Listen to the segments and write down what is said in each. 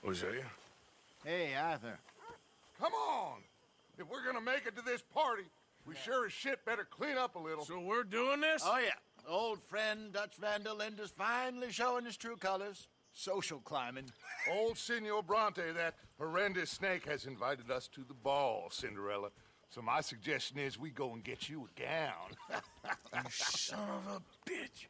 Hosea? Hey, Arthur. Come on! If we're gonna make it to this party, we sure as shit better clean up a little. So we're doing this? Oh, yeah. Old friend Dutch Van der Linde's finally showing his true colors. Social climbing. Old Senor Bronte, that horrendous snake, has invited us to the ball, Cinderella. So my suggestion is we go and get you a gown. You son of a bitch.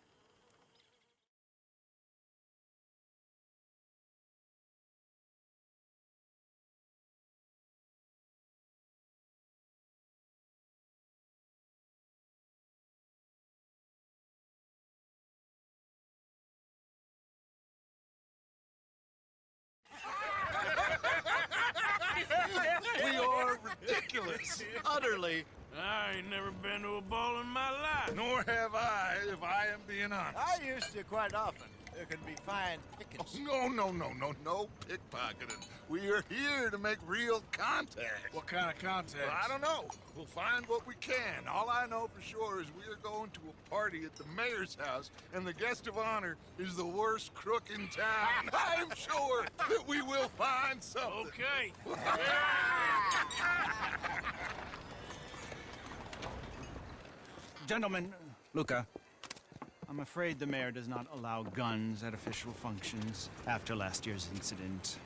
We are ridiculous. Utterly. I ain't never been to a ball in my life. Nor have I, if I am being honest. I used to quite often. There can be fine pickings. No pickpocketing. We are here to make real contact. What kind of contact? Well, I don't know. We'll find what we can. All I know for sure is we are going to a party at the mayor's house, and the guest of honor is the worst crook in town. I'm sure that we will find something. Okay. Gentlemen, Luca, I'm afraid the mayor does not allow guns at official functions after last year's incident.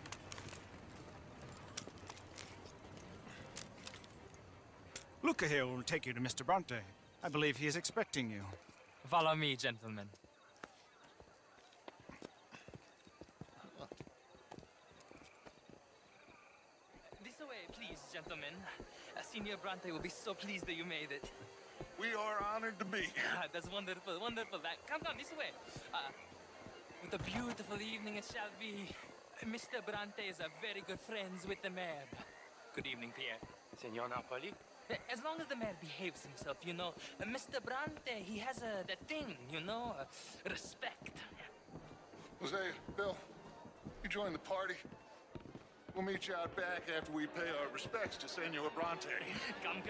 Luca here will take you to Mr. Bronte. I believe he is expecting you. Follow me, gentlemen. This way, please, gentlemen. Senior Bronte will be so pleased that you made it. We are honored to be here. That's wonderful, wonderful. Come this way. What a beautiful evening it shall be. Mr. Bronte is a very good friends with the mayor. Good evening, Pierre. Senor Napoli? As long as the mayor behaves himself, you know. Mr. Bronte, he has that thing, you know, respect. Jose, Bill, you join the party. We'll meet you out back after we pay our respects to Senor Bronte. Come.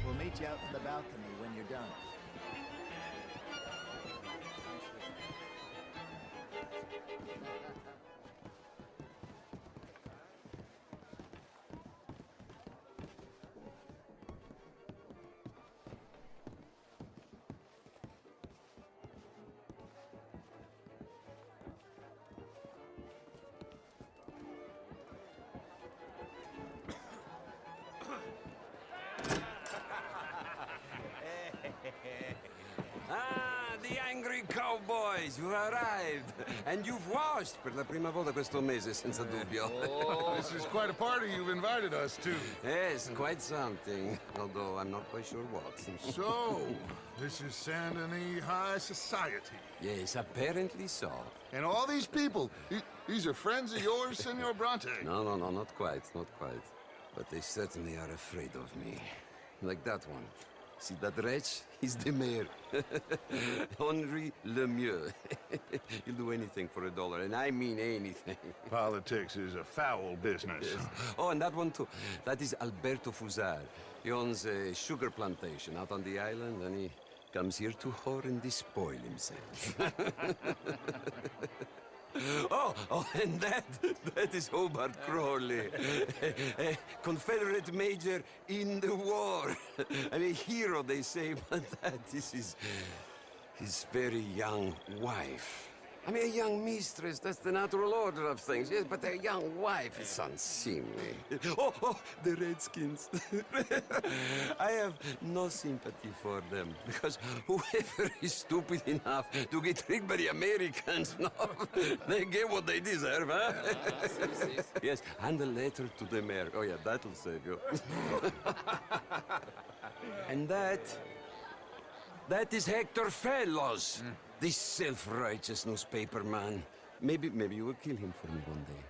We'll meet you out in the balcony when you're done. Ah, the angry cowboys, you've arrived. And you've washed per la prima volta questo mese, senza dubbio. This is quite a party you've invited us to. Yes, quite something. Although I'm not quite sure what. So, this is Saint Denis High Society. Yes, apparently so. And all these people, these are friends of yours, Senor Bronte? No, not quite, not quite. But they certainly are afraid of me. Like that one. See that wretch? He's the mayor. Henri Lemieux. He'll do anything for $1, and I mean anything. Politics is a foul business. Yes. Oh, and that one too. That is Alberto Fusar. He owns a sugar plantation out on the island, and he comes here to whore and despoil himself. Oh, and that is Hobart Crawley, a Confederate major in the war. I mean, a hero, they say, but that is his very young wife. I mean, a young mistress, that's the natural order of things, yes, but a young wife is unseemly. Oh, the Redskins. I have no sympathy for them, because whoever is stupid enough to get tricked by the Americans, no, they get what they deserve, huh? Yes, and a letter to the mayor. Oh, yeah, that'll save you. And that is Hector Fellows. This self-righteous newspaper man. Maybe you will kill him for me one day.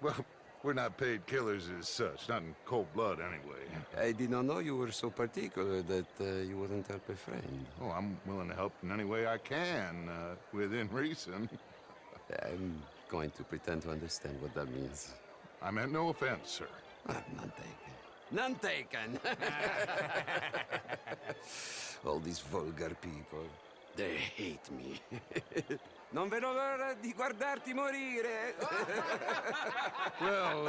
Well, we're not paid killers as such, not in cold blood anyway. I did not know you were so particular that you wouldn't help a friend. Oh, I'm willing to help in any way I can, within reason. I'm going to pretend to understand what that means. I meant no offense, sir. None taken. None taken! All these vulgar people. They hate me. Non vedo l'ora di guardarti morire. Well,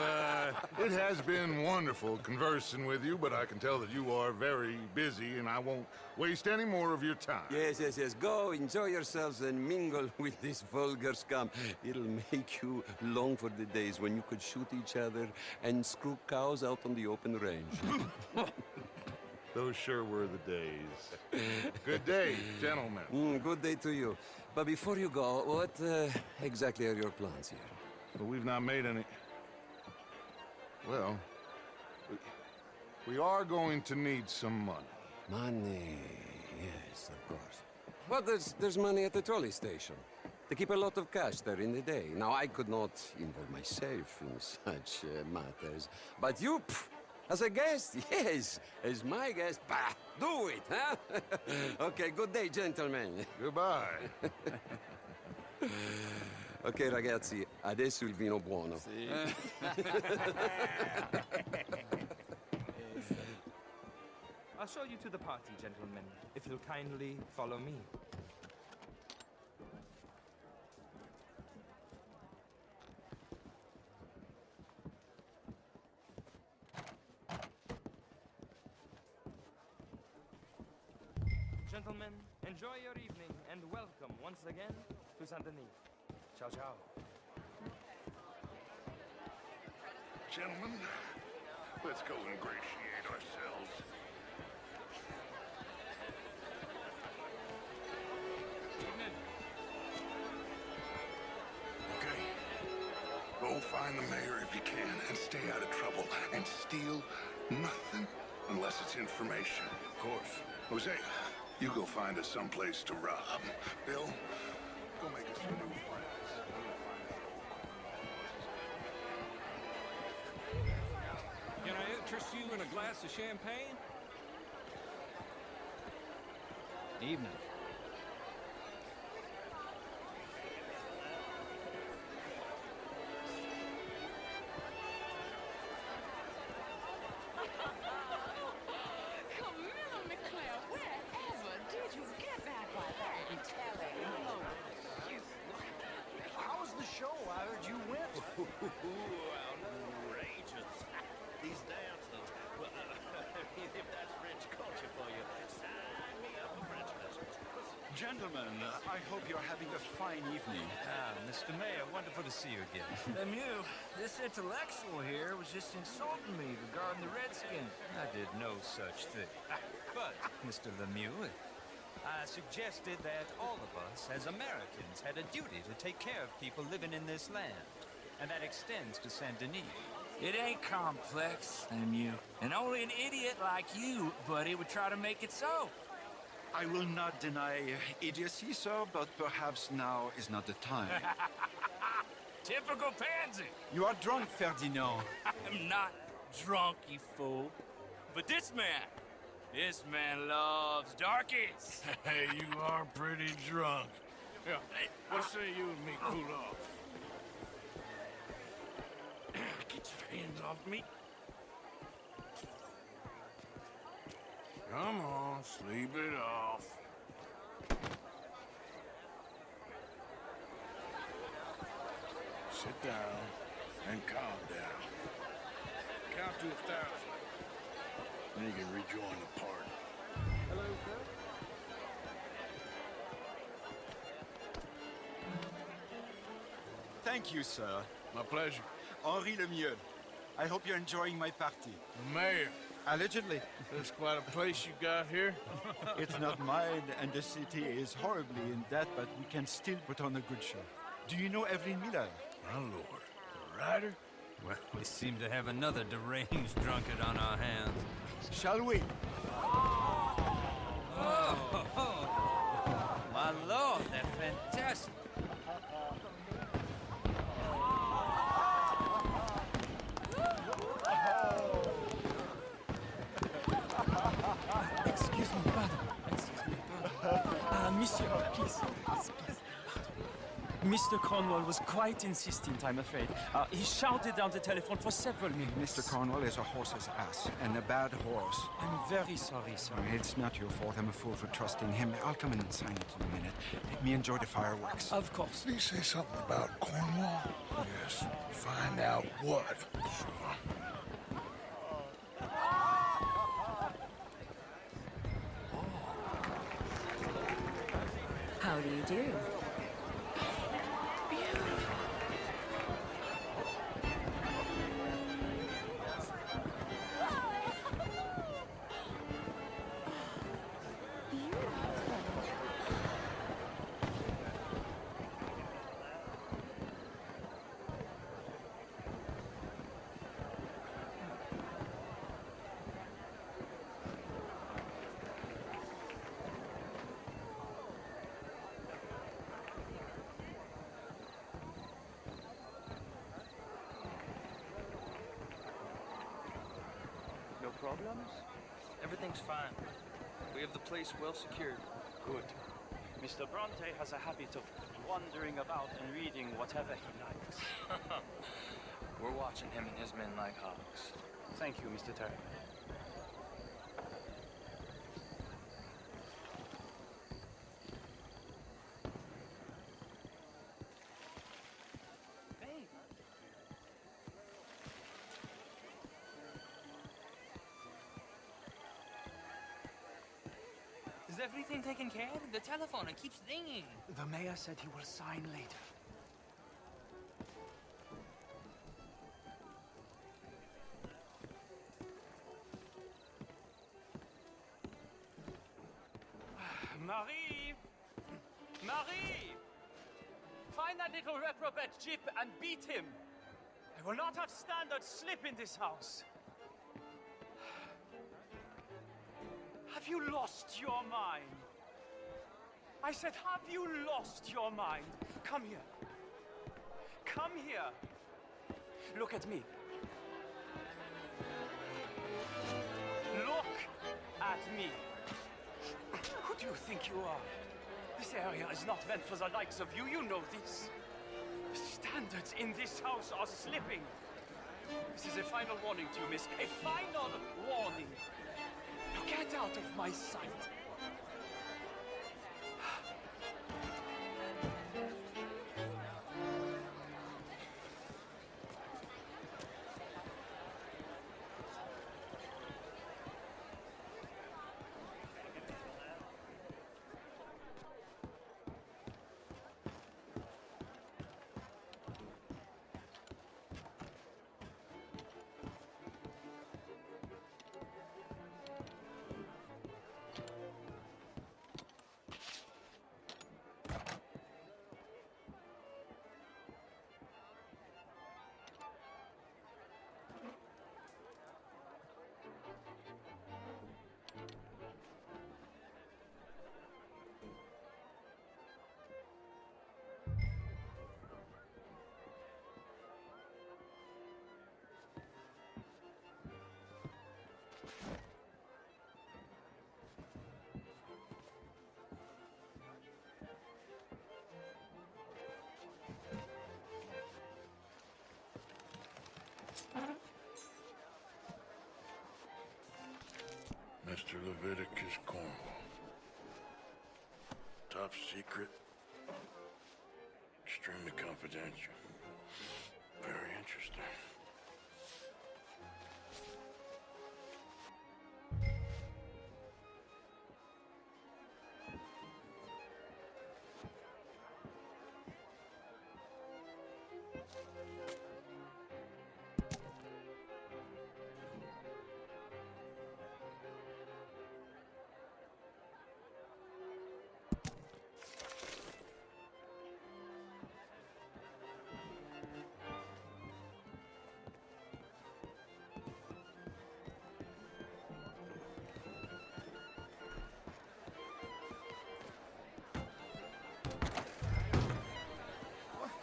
it has been wonderful conversing with you, but I can tell that you are very busy, and I won't waste any more of your time. Yes. Go, enjoy yourselves, and mingle with this vulgar scum. It'll make you long for the days when you could shoot each other and screw cows out on the open range. Those sure were the days. Good day, gentlemen. Good day to you. But before you go, what exactly are your plans here? But we've not made any... Well, we are going to need some money. Money, yes, of course. Well, there's money at the trolley station. They keep a lot of cash there in the day. Now, I could not involve myself in such matters. But you, as a guest, yes, as my guest, bah, do it, huh? Okay, good day, gentlemen. Goodbye. Ok, ragazzi, adesso il vino buono. I'll show you to the party, gentlemen, if you'll kindly follow me. Gentlemen, enjoy your evening and welcome once again to Saint-Denis. Ciao, ciao. Gentlemen, let's go ingratiate ourselves. Okay. Go find the mayor if you can and stay out of trouble. And steal nothing unless it's information. Of course. Jose, you go find us someplace to rob. Bill, go make us some new friends. Can I interest you in a glass of champagne? Evening. Camilla McClare, wherever did you get back like that? I'm telling you. How was the show? I heard you went. Outrageous. These dancers. Well, if that's French culture for you, sign me up for French lessons. Gentlemen, I hope you're having a fine evening. Ah, Mr. Mayor, wonderful to see you again. Lemieux, this intellectual here was just insulting me regarding the Redskins. I did no such thing. But, Mr. Lemieux, I suggested that all of us, as Americans, had a duty to take care of people living in this land. And that extends to Saint-Denis. It ain't complex, Lemieux. And only an idiot like you, buddy, would try to make it so. I will not deny idiocy, sir, but perhaps now is not the time. Typical pansy. You are drunk, Ferdinand. I'm not drunk, you fool. But this man loves darkies. Hey, you are pretty drunk. Yeah, what say you and me cool off? Get your hands off me. Come on, sleep it off. Sit down and calm down. Count to 1,000. Then you can rejoin the party. Hello, sir. Thank you, sir. My pleasure. Henri Lemieux. I hope you're enjoying my party. The mayor. Allegedly. That's quite a place you got here. It's not mine, and the city is horribly in debt, but we can still put on a good show. Do you know Evelyn Miller? My lord. The writer? Well, we seem to have another deranged drunkard on our hands. Shall we? My lord, they're fantastic. Excuse me, pardon. Monsieur, please. Mr. Cornwall was quite insistent, I'm afraid. He shouted down the telephone for several minutes. Mr. Cornwall is a horse's ass, and a bad horse. I'm very sorry, sir. It's not your fault. I'm a fool for trusting him. I'll come in and sign it in a minute. Let me enjoy the fireworks. Of course. Did he say something about Cornwall? Yes. Find out what. Sure. How do you do? No problems? Everything's fine. We have the place well secured. Good. Mr. Bronte has a habit of wandering about and reading whatever he likes. We're watching him and his men like hawks. Thank you, Mr. Terry. Is everything taken care of? The telephone, it keeps ringing. The mayor said he will sign later. Marie! Marie! Find that little reprobate Jip and beat him. I will not have standard slip in this house. Have you lost your mind? I said, have you lost your mind? Come here. Come here. Look at me. Look at me. Who do you think you are? This area is not meant for the likes of you. You know this. Standards in this house are slipping. This is a final warning to you, miss. A final warning. Now get out of my sight. Mr. Leviticus Cornwall. Top secret. Extremely confidential. Very interesting.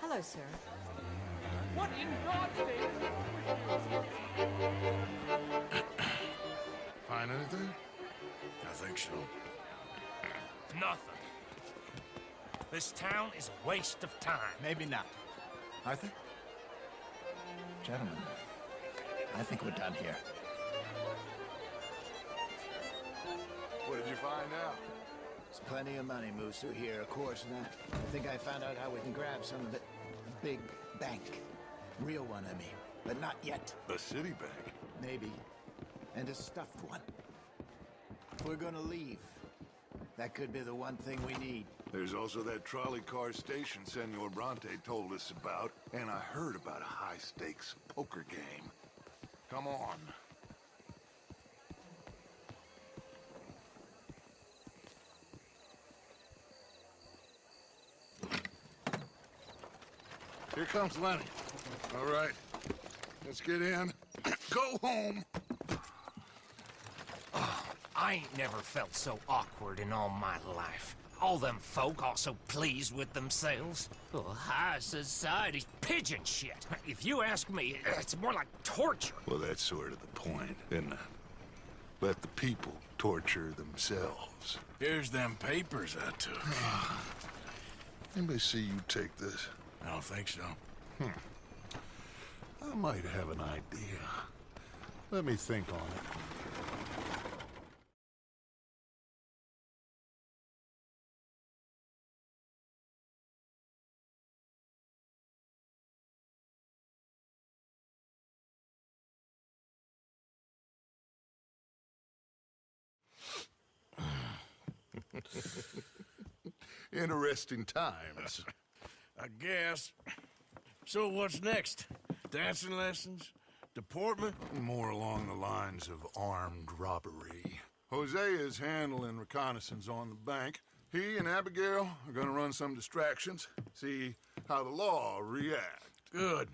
Hello, sir. What in God's name? Find anything? I think so. Nothing. This town is a waste of time. Maybe not. Arthur? Gentlemen, I think we're done here. What did you find out? There's plenty of money moves through here, of course, and I think I found out how we can grab some of it. A big bank. Real one, I mean. But not yet. A city bank? Maybe. And a stuffed one. If we're gonna leave, that could be the one thing we need. There's also that trolley car station Senor Bronte told us about, and I heard about a high-stakes poker game. Come on. Here comes Lenny. All right, let's get in. Go home. Oh, I ain't never felt so awkward in all my life. All them folk all so pleased with themselves. Oh, high society's pigeon shit. If you ask me, it's more like torture. Well, that's sort of the point, isn't it? Let the people torture themselves. Here's them papers I took. Anybody see you take this? I don't think so. I might have an idea. Let me think on it. Interesting times. I guess. So what's next? Dancing lessons? Deportment? More along the lines of armed robbery. Hosea is handling reconnaissance on the bank. He and Abigail are gonna run some distractions, see how the law react. Good.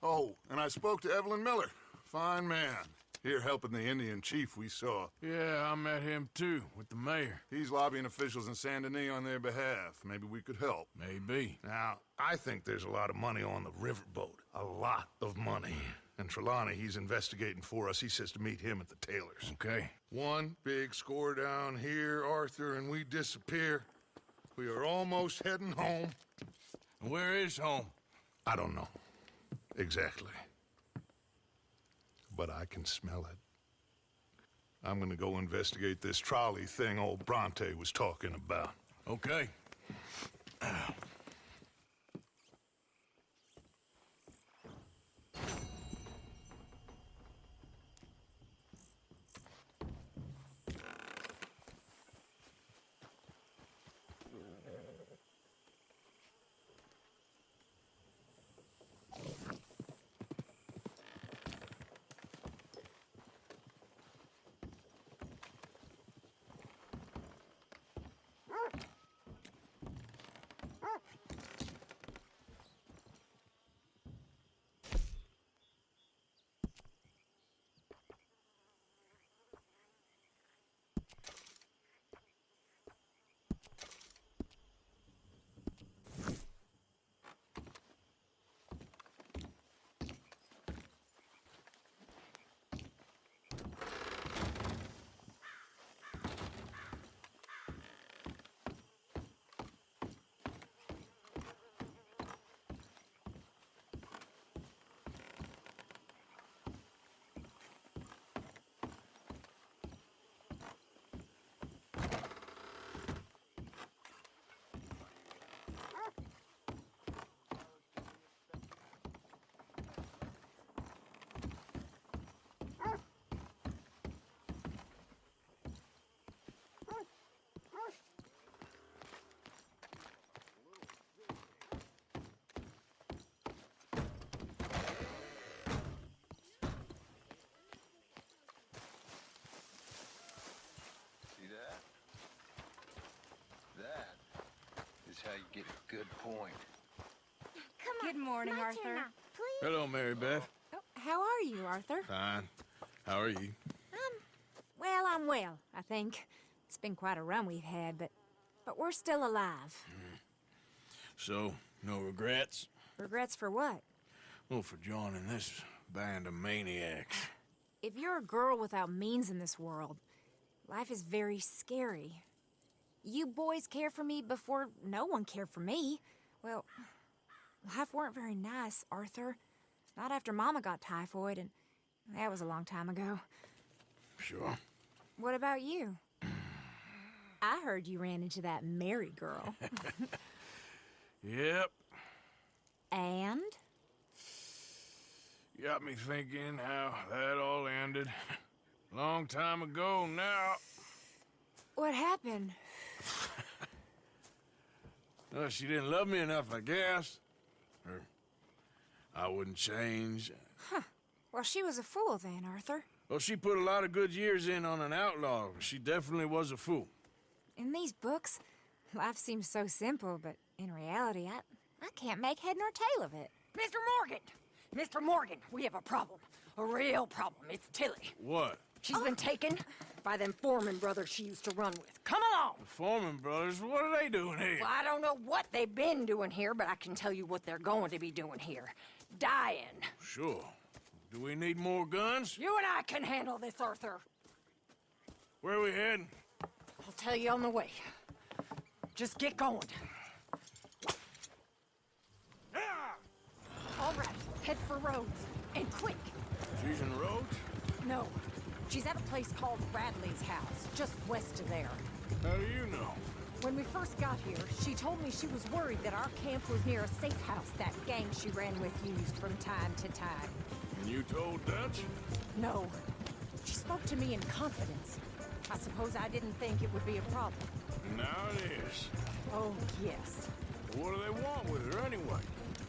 Oh, and I spoke to Evelyn Miller. Fine man. Here helping the Indian chief we saw. Yeah, I met him too, with the mayor. He's lobbying officials in Saint Denis on their behalf. Maybe we could help. Maybe. Now, I think there's a lot of money on the riverboat. A lot of money. And Trelawney, he's investigating for us. He says to meet him at the Taylor's. Okay. One big score down here, Arthur, and we disappear. We are almost heading home. Where is home? I don't know. Exactly. But I can smell it. I'm gonna go investigate this trolley thing old Bronte was talking about. Okay. How you get a good point. Come on. Good morning, Arthur. Now, please. Hello, Mary Beth. Oh, how are you, Arthur? Fine. How are you? Well, I'm well, I think. It's been quite a run we've had, but we're still alive. So, no regrets? Regrets for what? Well, for joining this band of maniacs. If you're a girl without means in this world, life is very scary. you boys care for me before no one cared for me. Well, life weren't very nice, Arthur. Not after Mama got typhoid, and that was a long time ago. Sure. What about you? I heard you ran into that Mary girl. Yep. And? Got me thinking how that all ended. Long time ago now. What happened? Well, she didn't love me enough, I guess. Or I wouldn't change. Huh. Well, she was a fool then, Arthur. Well, she put a lot of good years in on an outlaw. She definitely was a fool. In these books, life seems so simple, but in reality, I can't make head nor tail of it. Mr. Morgan! Mr. Morgan, we have a problem. A real problem. It's Tilly. What? She's been taken by them Foreman brothers she used to run with. Come along! The Foreman brothers? What are they doing here? Well, I don't know what they've been doing here, but I can tell you what they're going to be doing here. Dying. Sure. Do we need more guns? You and I can handle this, Arthur. Where are we heading? I'll tell you on the way. Just get going. All right, head for Rhodes. And quick. She's in Rhodes? No. She's at a place called Bradley's house, just west of there. How do you know? When we first got here, she told me she was worried that our camp was near a safe house that gang she ran with used from time to time. And you told Dutch? No. She spoke to me in confidence. I suppose I didn't think it would be a problem. Now it is. Oh, yes. What do they want with her anyway?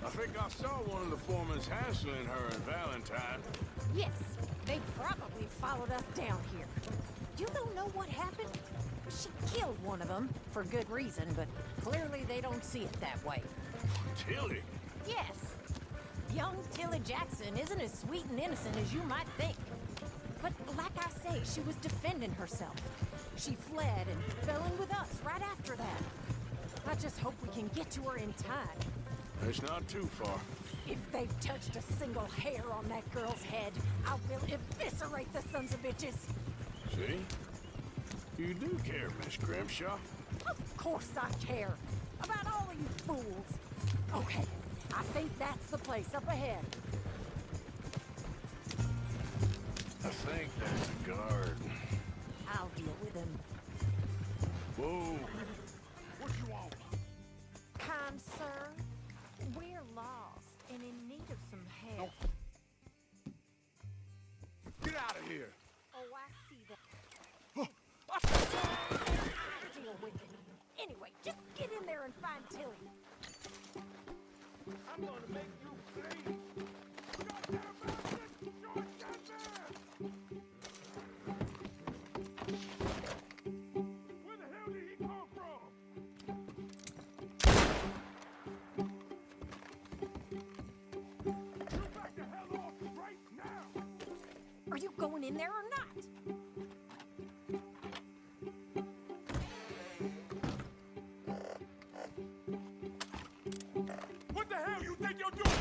I think I saw one of the foremans hassling her and Valentine. Yes, they probably followed us down here. You don't know what happened? She killed one of them, for good reason, but clearly they don't see it that way. Tilly? Yes. Young Tilly Jackson isn't as sweet and innocent as you might think. But like I say, she was defending herself. She fled and fell in with us right after that. I just hope we can get to her in time. It's not too far. If they've touched a single hair on that girl's head, I will eviscerate the sons of bitches. See? You do care, Miss Grimshaw. Of course I care. About all of you fools. Okay, I think that's the place up ahead. I think that's a guard. I'll deal with him. Whoa. What you want? Kind sir, we're lost and in need of some help. Get out of here. Oh, I see that. Deal with it. Anyway, just get in there and find Tilly. I'm gonna make you bleed. Where the hell did he come from? You back the hell off right now. Are you going in there or not? What the hell you think you're doing?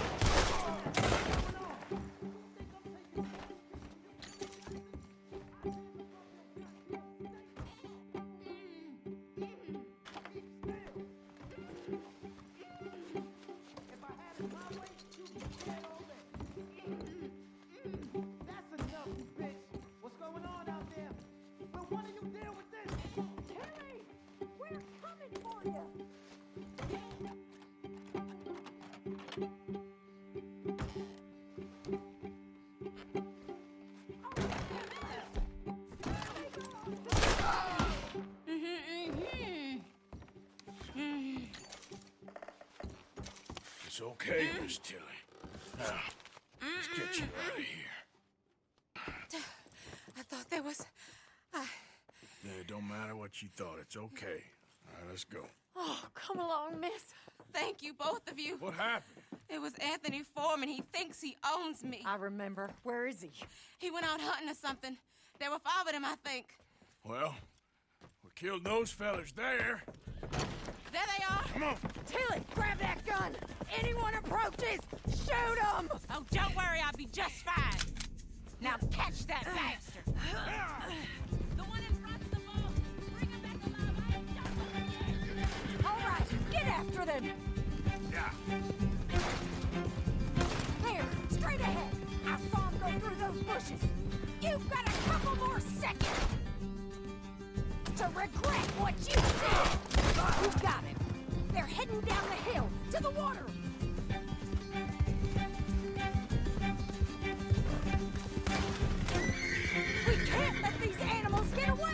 That's enough, you bitch. What's going on out there? Well, why don't you deal with this? Tilly! We're coming for you! It's okay, Miss Tilly. Now, let's get you out of here. I thought there was... Yeah, it don't matter what you thought. It's okay. All right, let's go. Oh, come along, miss. Thank you, both of you. What happened? It was Anthony Foreman. He thinks he owns me. I remember. Where is he? He went out hunting or something. There were 5 of them, I think. Well, we killed those fellas there. There they are. Come on. Tilly, grab that gun! Anyone approaches, shoot them! Oh, don't worry. I'll be just fine. Now catch that bastard. The one in front's the boss. Bring him back alive. I ain't done. after them! Yeah. There, straight ahead! I saw him go through those bushes! You've got a couple more seconds to regret what you did! You got him! They're heading down the hill, to the water! We can't let these animals get away!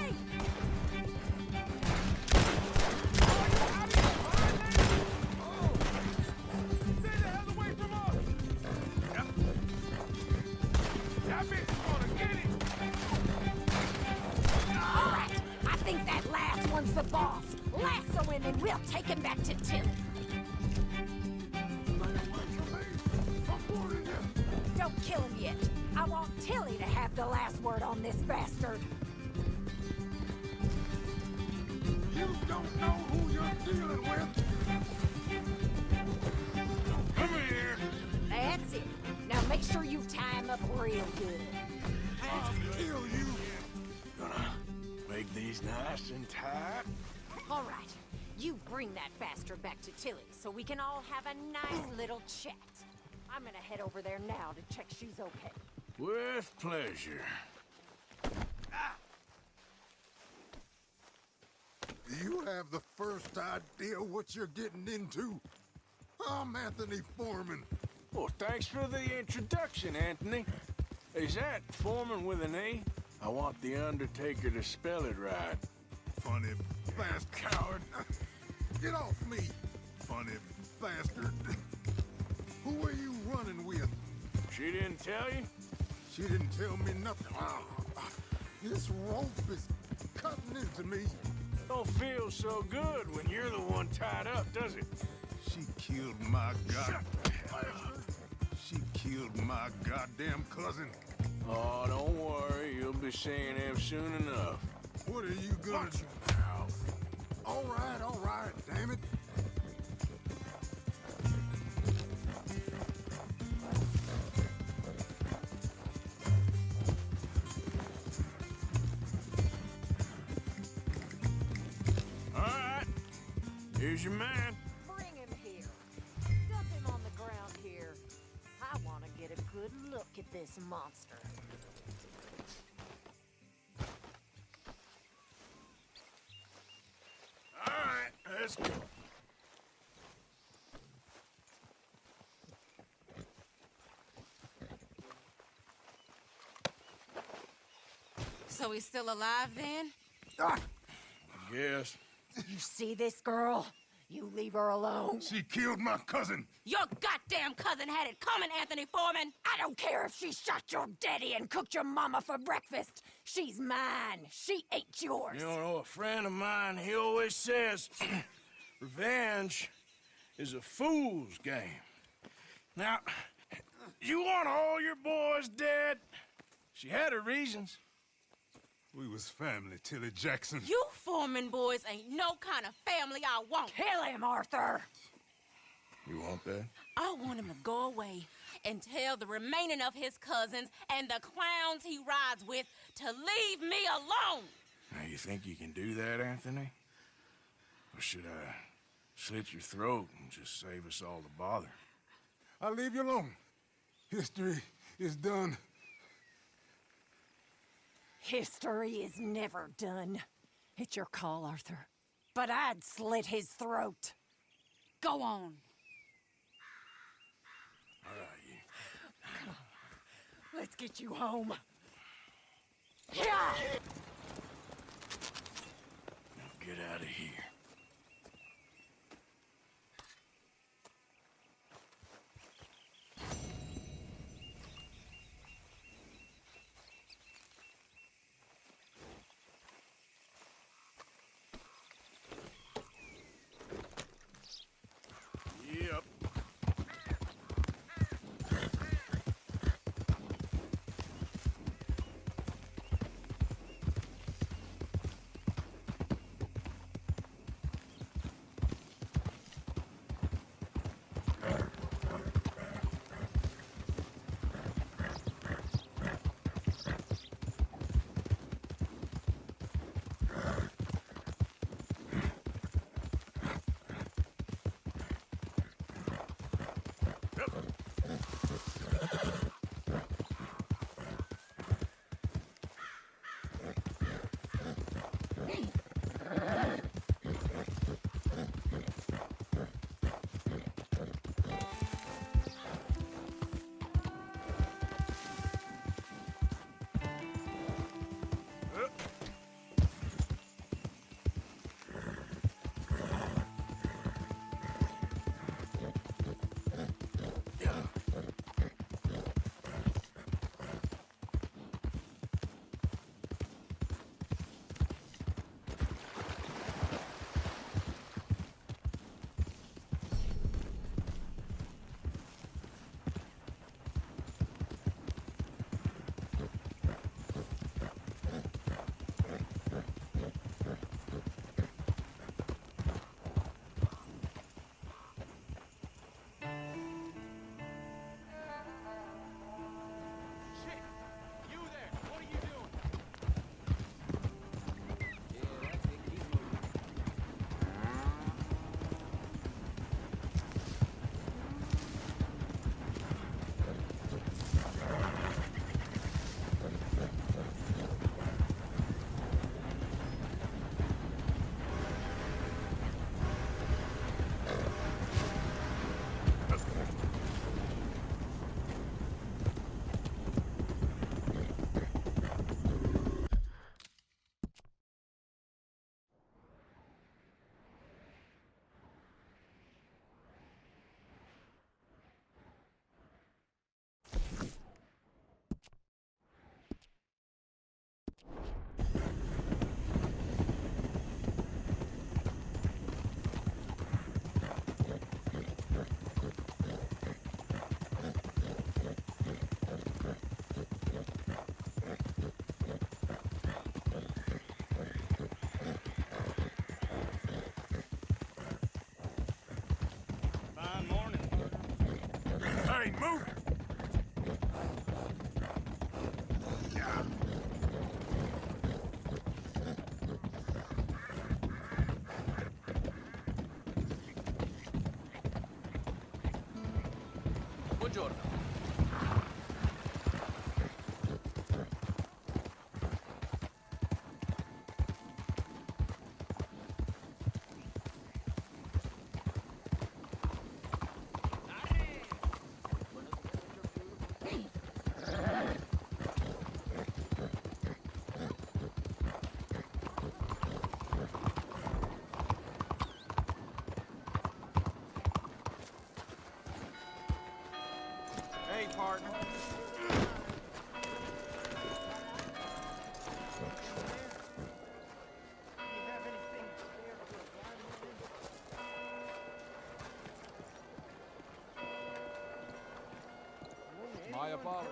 Alright, I think that last one's the boss. Lasso him and we'll take him back to Tilly. Don't kill him yet. I want Tilly to have the last word on this bastard. You don't know who you're dealing with. Come here. That's it. Now make sure you tie him up real good. I'll kill you. Gonna make these nice and tight. All right, you bring that bastard back to Tilly so we can all have a nice little chat. I'm gonna head over there now to check she's okay. With pleasure. You have the first idea what you're getting into? I'm Anthony Foreman. Well, thanks for the introduction, Anthony. Is that Foreman with an E? I want the Undertaker to spell it right. Funny fast coward. Get off me, funny bastard. Who are you running with? She didn't tell you? She didn't tell me nothing. This rope is cutting into me. Don't feel so good when you're the one tied up, does it? She killed my She killed my goddamn cousin. Oh, don't worry. You'll be seeing him soon enough. What are you gonna do? All right, damn it. All right. Here's your man. Bring him here. Dump him on the ground here. I want to get a good look at this monster. All right, let's go. So he's still alive then? Yes. You see this girl? You leave her alone. She killed my cousin. Your goddamn cousin had it coming, Anthony Foreman! I don't care if she shot your daddy and cooked your mama for breakfast. She's mine. She ain't yours. You know, a friend of mine, he always says, revenge is a fool's game. Now, you want all your boys dead? She had her reasons. We was family, Tilly Jackson. You Foreman boys ain't no kind of family I want. Kill him, Arthur. You want that? I want him to go away and tell the remaining of his cousins and the clowns he rides with to leave me alone. Now, you think you can do that, Anthony? Or should I slit your throat and just save us all the bother? I'll leave you alone. History is done. History is never done. It's your call, Arthur. But I'd slit his throat. Go on. All right, you. Let's get you home. Yeah! Now get out of here. Yep. Move it! Buongiorno. Hey, partner. My apologies.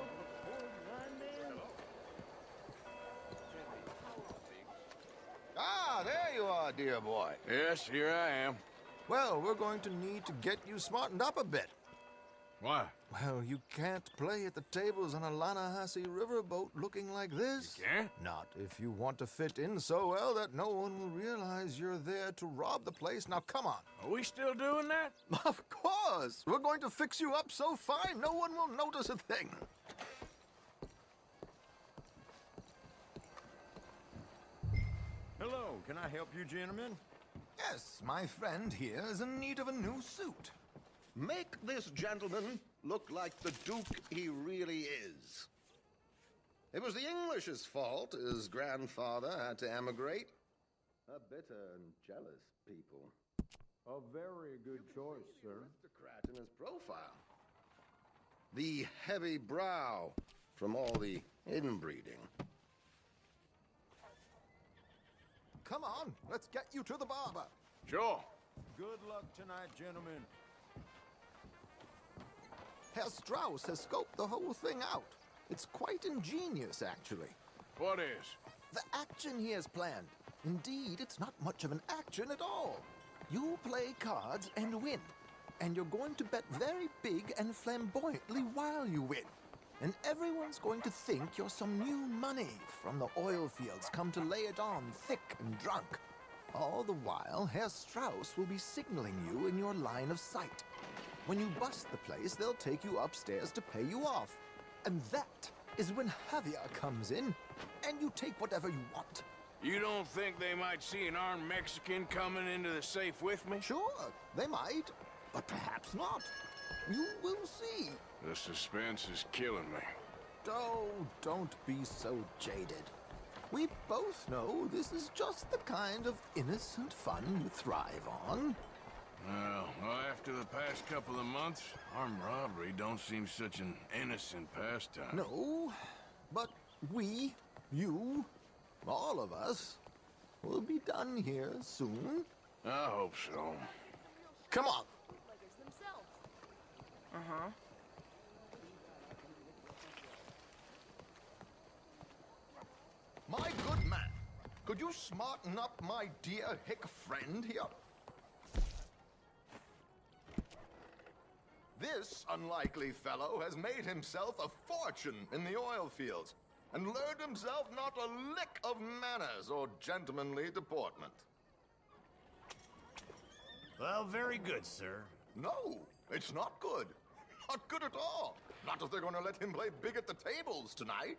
Ah, there you are, dear boy. Yes, here I am. Well, we're going to need to get you smartened up a bit. Why? Well, you can't play at the tables on a Lannahechee riverboat looking like this. You can't? Not if you want to fit in so well that no one will realize you're there to rob the place. Now, come on. Are we still doing that? Of course. We're going to fix you up so fine no one will notice a thing. Hello, can I help you, gentlemen? Yes, my friend here is in need of a new suit. Make this gentleman look like the Duke he really is. It was the English's fault his grandfather had to emigrate. A bitter and jealous people. A very good choice, sir. Aristocrat in his profile. The heavy brow from all the inbreeding. Come on, let's get you to the barber. Sure. Good luck tonight, gentlemen. Herr Strauss has scoped the whole thing out. It's quite ingenious, actually. What is? The action he has planned. Indeed, it's not much of an action at all. You play cards and win. And you're going to bet very big and flamboyantly while you win. And everyone's going to think you're some new money from the oil fields come to lay it on thick and drunk. All the while, Herr Strauss will be signaling you in your line of sight. When you bust the place, they'll take you upstairs to pay you off. And that is when Javier comes in, and you take whatever you want. You don't think they might see an armed Mexican coming into the safe with me? Sure, they might, but perhaps not. You will see. The suspense is killing me. Oh, don't be so jaded. We both know this is just the kind of innocent fun you thrive on. Well, after the past couple of months, armed robbery don't seem such an innocent pastime. No, but we, you, all of us, will be done here soon. I hope so. Come on. Uh-huh. My good man, could you smarten up my dear hick friend here? This unlikely fellow has made himself a fortune in the oil fields and learned himself not a lick of manners or gentlemanly deportment. Well, very good, sir. No, it's not good. Not good at all. Not if they're going to let him play big at the tables tonight.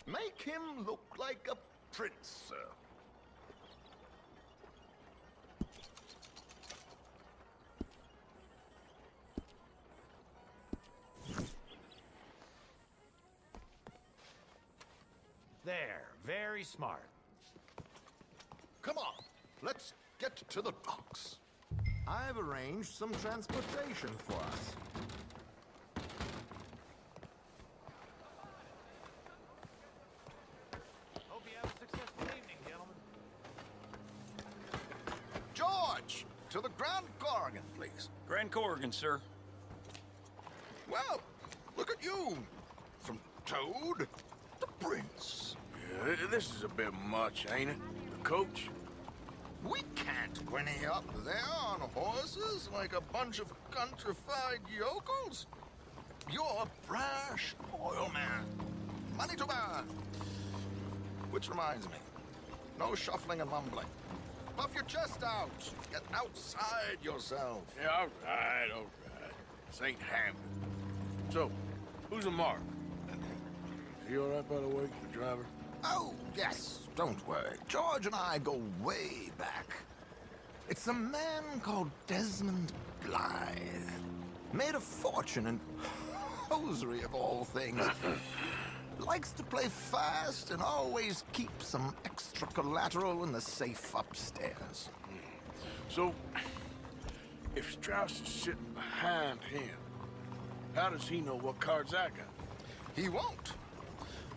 Make him look like a prince, sir. There, very smart. Come on, let's get to the docks. I've arranged some transportation for us. Hope you have a successful evening, gentlemen. George, to the Grand Corrigan, please. Grand Corrigan, sir. Well, look at you. From Toad. The prince. Yeah, this is a bit much, ain't it? The coach? We can't whinny up there on horses like a bunch of countrified yokels. You're a brash oil man. Money to burn. Which reminds me, no shuffling and mumbling. Puff your chest out. Get outside yourself. Yeah, all right. This ain't happening. So, who's a mark? Is he all right, by the way, the driver? Oh, yes. Don't worry. George and I go way back. It's a man called Desmond Blythe. Made a fortune in hosiery of all things. Likes to play fast and always keep some extra collateral in the safe upstairs. So, if Strauss is sitting behind him, how does he know what cards I got? He won't.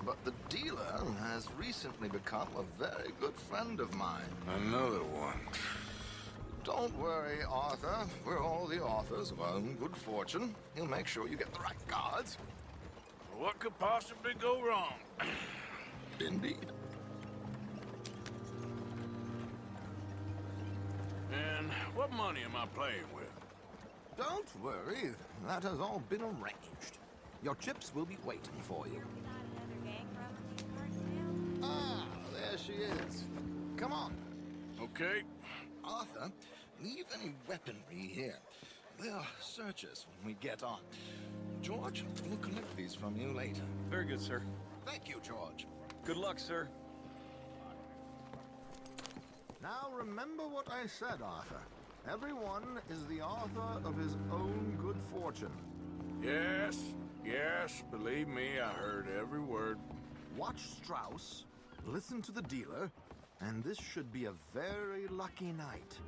But the dealer has recently become a very good friend of mine. Another one. Don't worry, Arthur. We're all the authors of our own good fortune. He'll make sure you get the right cards. What could possibly go wrong? Indeed. And what money am I playing with? Don't worry. That has all been arranged. Your chips will be waiting for you. Ah, there she is. Come on. Okay. Arthur, leave any weaponry here. They'll search us when we get on. George, we'll collect these from you later. Very good, sir. Thank you, George. Good luck, sir. Now remember what I said, Arthur. Everyone is the author of his own good fortune. Yes, believe me, I heard every word. Watch Strauss, listen to the dealer, and this should be a very lucky night.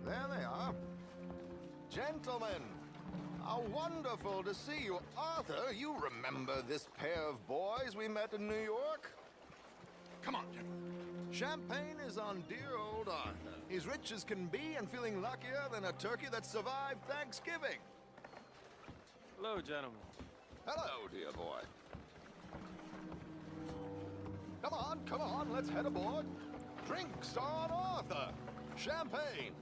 There they are. Gentlemen, how wonderful to see you. Arthur, you remember this pair of boys we met in New York? Come on, gentlemen. Champagne is on dear old Arthur. He's rich as can be and feeling luckier than a turkey that survived Thanksgiving. Hello, gentlemen. Hello, dear boy. Come on, let's head aboard. Drinks on Arthur. Champagne.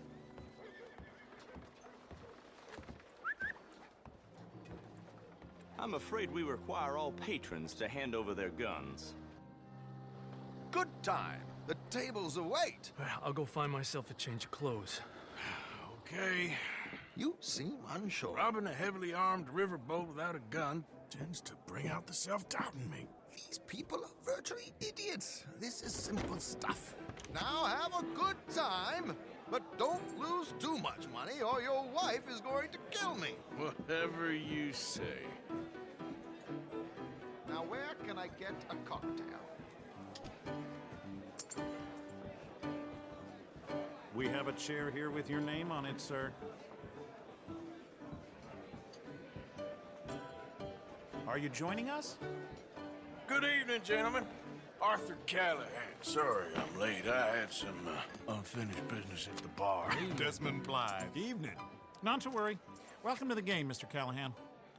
I'm afraid we require all patrons to hand over their guns. Good time. The tables await. I'll go find myself a change of clothes. Okay. You seem unsure. Robbing a heavily armed riverboat without a gun tends to bring out the self-doubt in me. These people are virtually idiots. This is simple stuff. Now have a good time, but don't lose too much money or your wife is going to kill me. Whatever you say. Now where can I get a cocktail? We have a chair here with your name on it, sir. Are you joining us? Good evening, gentlemen. Arthur Callahan. Sorry I'm late. I had some unfinished business at the bar. Desmond Blythe. Evening. Not to worry. Welcome to the game, Mr. Callahan.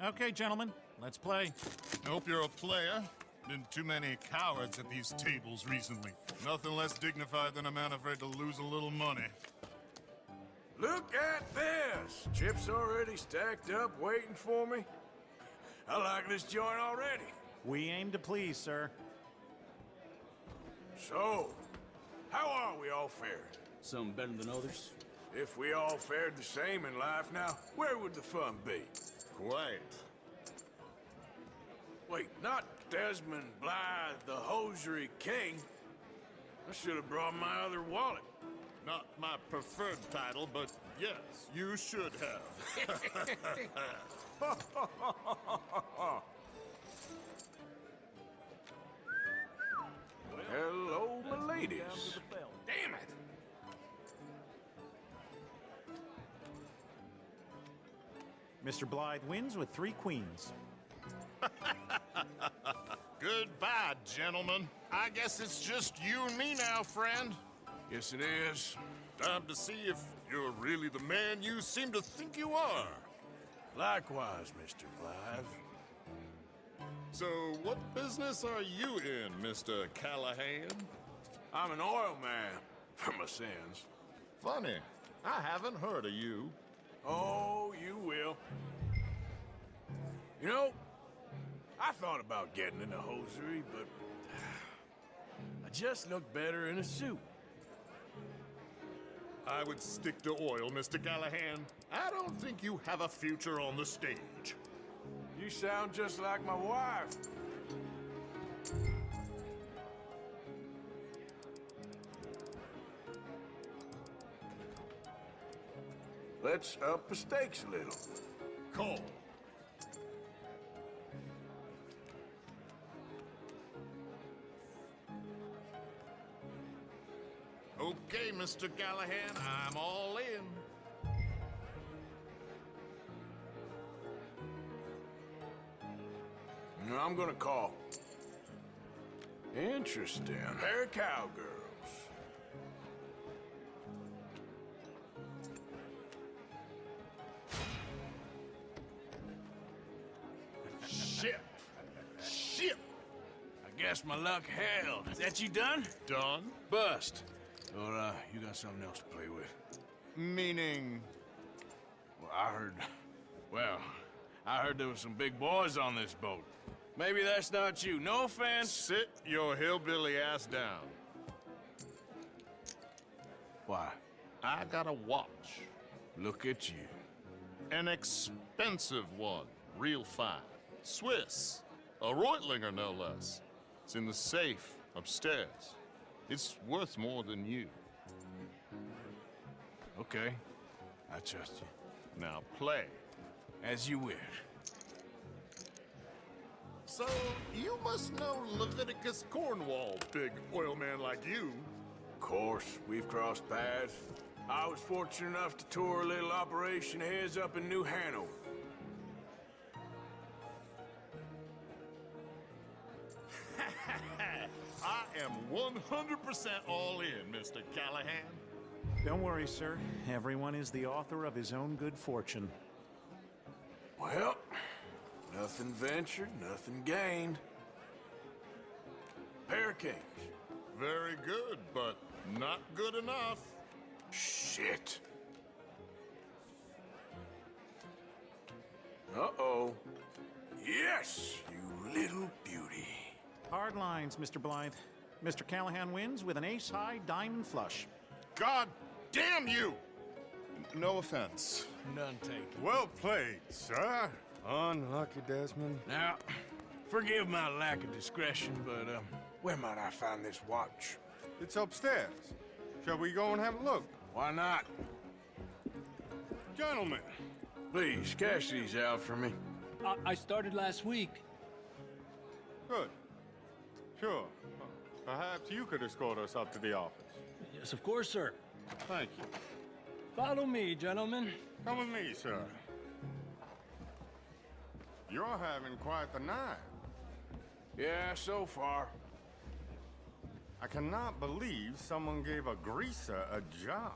Okay, gentlemen, let's play. Hope you're a player. Been too many cowards at these tables recently. Nothing less dignified than a man afraid to lose a little money. Look at this! Chips already stacked up, waiting for me. I like this joint already. We aim to please, sir. So, how are we all fared? Some better than others. If we all fared the same in life now, where would the fun be? Quiet. Wait, not Desmond Blythe, the hosiery king. I should have brought my other wallet. Not my preferred title, but yes, you should have. Hello, my ladies. Damn it! Mr. Blythe wins with 3 queens. Goodbye, gentlemen. I guess it's just you and me now, friend. Yes, it is. Time to see if you're really the man you seem to think you are. Likewise, Mr. Blythe. So, what business are you in, Mr. Callahan? I'm an oil man, for my sins. Funny, I haven't heard of you. Oh, you will. You know, I thought about getting into hosiery, but I just look better in a suit. I would stick to oil, Mr. Callahan. I don't think you have a future on the stage. You sound just like my wife. Let's up the stakes a little. Call. Okay, Mr. Callahan, I'm all in. I'm gonna call. Interesting. Pair of cowgirls. Ship. Ship. I guess my luck held. That you done? Done. Bust. Or, you got something else to play with? Meaning? Well, I heard there was some big boys on this boat. Maybe that's not you. No offense. Sit your hillbilly ass down. Why? I got a watch. Look at you. An expensive one. Real fine. Swiss. A Reutlinger, no less. It's in the safe upstairs. It's worth more than you. Okay. I trust you. Now play. As you wish. So, you must know Leviticus Cornwall, big oil man like you. Of course, we've crossed paths. I was fortunate enough to tour a little operation of his up in New Hanover. I am 100% all in, Mr. Callahan. Don't worry, sir. Everyone is the author of his own good fortune. Well, nothing ventured, nothing gained. Pair of kings. Very good, but not good enough. Shit. Uh-oh. Yes, you little beauty. Hard lines, Mr. Blythe. Mr. Callahan wins with an ace-high diamond flush. God damn you! No offense. None taken. Well played, sir. Unlucky, Desmond. Now, forgive my lack of discretion, but, where might I find this watch? It's upstairs. Shall we go and have a look? Why not? Gentlemen. Please, cash these out for me. I started last week. Good. Sure. Perhaps you could escort us up to the office. Yes, of course, sir. Thank you. Follow me, gentlemen. Come with me, sir. You're having quite the night. Yeah, so far. I cannot believe someone gave a greaser a job.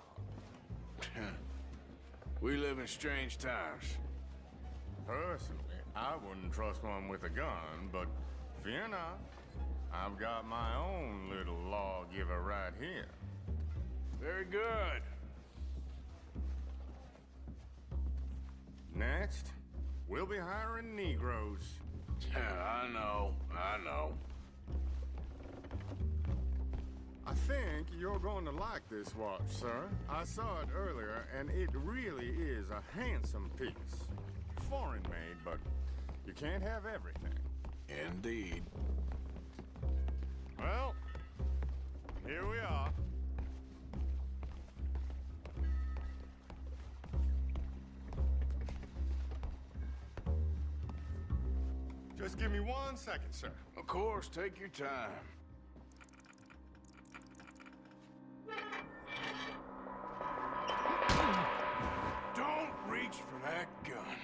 We live in strange times. Personally, I wouldn't trust one with a gun, but fear not. I've got my own little lawgiver right here. Very good. Next, we'll be hiring Negroes. Yeah, I know. I think you're going to like this watch, sir. I saw it earlier, and it really is a handsome piece. Foreign made, but you can't have everything. Indeed. Well, here we are. Just give me 1 second, sir. Of course, take your time. Don't reach for that gun.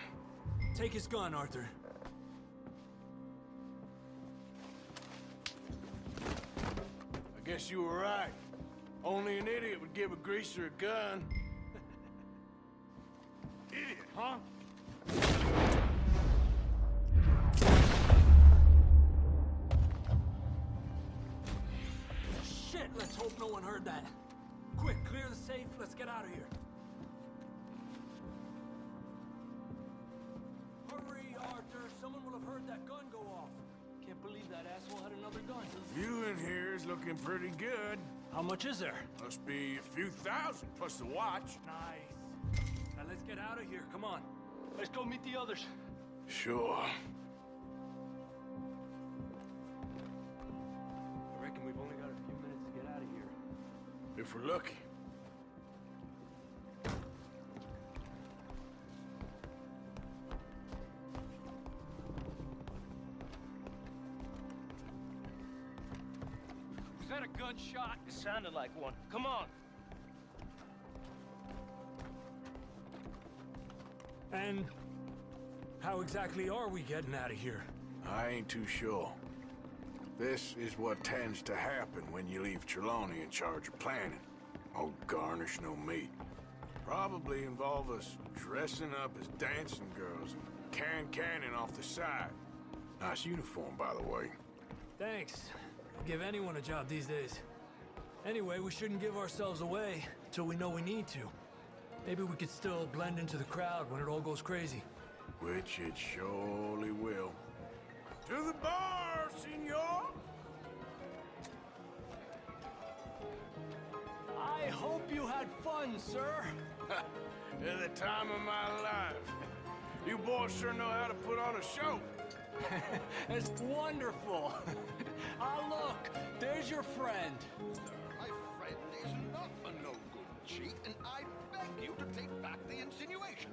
Take his gun, Arthur. I guess you were right. Only an idiot would give a greaser a gun. Idiot, huh? out of here. Hurry, Arthur. Someone will have heard that gun go off. Can't believe that asshole had another gun. The view in here is looking pretty good. How much is there? Must be a few thousand, plus the watch. Nice. Now let's get out of here. Come on. Let's go meet the others. Sure. I reckon we've only got a few minutes to get out of here. If we're lucky. Was that a gunshot? It sounded like one. Come on. And how exactly are we getting out of here? I ain't too sure. This is what tends to happen when you leave Trelawney in charge of planning. Oh, garnish no meat. Probably involve us dressing up as dancing girls and carrying cannon off the side. Nice uniform, by the way. Thanks. I'll give anyone a job these days. Anyway, we shouldn't give ourselves away till we know we need to. Maybe we could still blend into the crowd when it all goes crazy. Which it surely will. To the bar, senor! I hope you had fun, sir. At the time of my life. You boys sure know how to put on a show. It's wonderful. Ah, look, there's your friend. My friend is not a no-good cheat, and I beg you to take back the insinuation.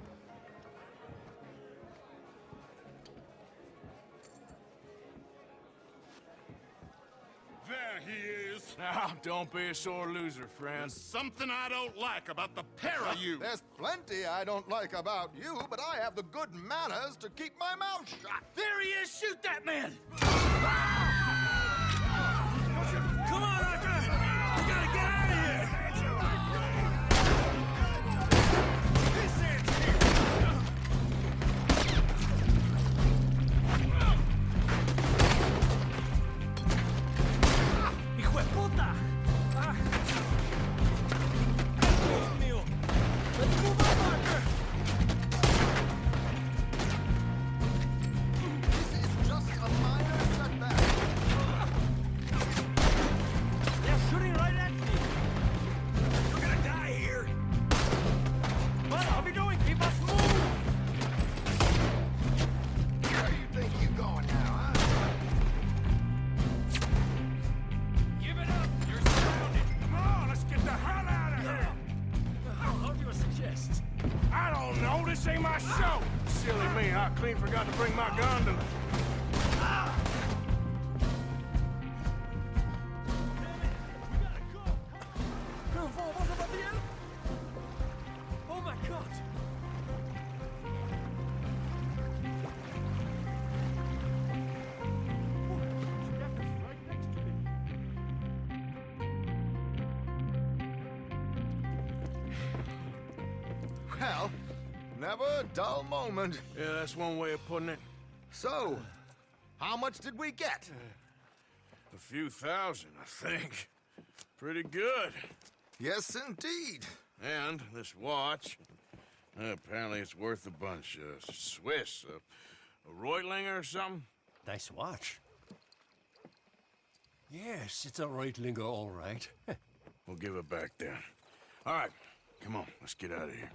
There he is. Now, don't be a sore loser, friend. There's something I don't like about the pair of you. There's plenty I don't like about you, but I have the good manners to keep my mouth shut. There he is! Shoot that man! Come on, Arthur! We gotta get out of here! ¡Hijo de puta! Ah. Dios mío! Let's move on, Arthur! This is just a minor setback. They're shooting right at me! We're gonna die here! What are we doing? We must move! Where do you think you're going now, huh? Give it up! You're surrounded! Come on, let's get the hell out of here! How do you suggest? I don't know, this ain't my show! Silly me, I clean forgot to bring my gondola. Oh my god! Well, never a dull moment. Yeah, that's one way of putting it. So, how much did we get? A few thousand, I think. Pretty good. Yes, indeed. And this watch, apparently it's worth a bunch. Swiss, a Reutlinger or something? Nice watch. Yes, it's a Reutlinger, all right. We'll give it back then. All right, come on, let's get out of here.